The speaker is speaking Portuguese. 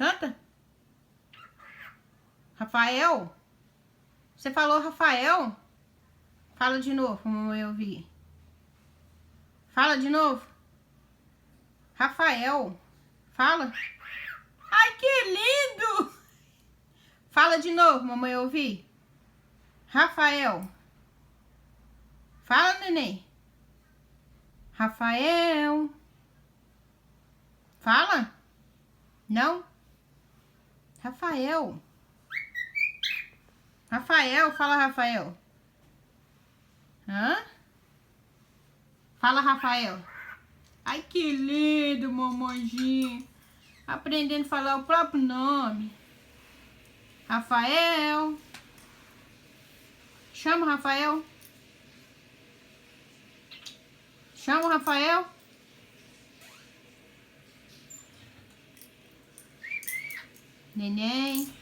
Canta. Rafael? Você falou Rafael? Fala de novo, pra mamãe ouvir. Fala de novo. Rafael. Fala. Ai, que lindo! Fala de novo, mamãe ouvir. Rafael. Fala, neném. Rafael. Fala. Não? Rafael. Rafael, fala, Rafael. Hã? Fala, Rafael. Ai, que lindo, mamãezinha. Aprendendo a falar o próprio nome. Rafael. Chama o Rafael. Chama o Rafael. Neném.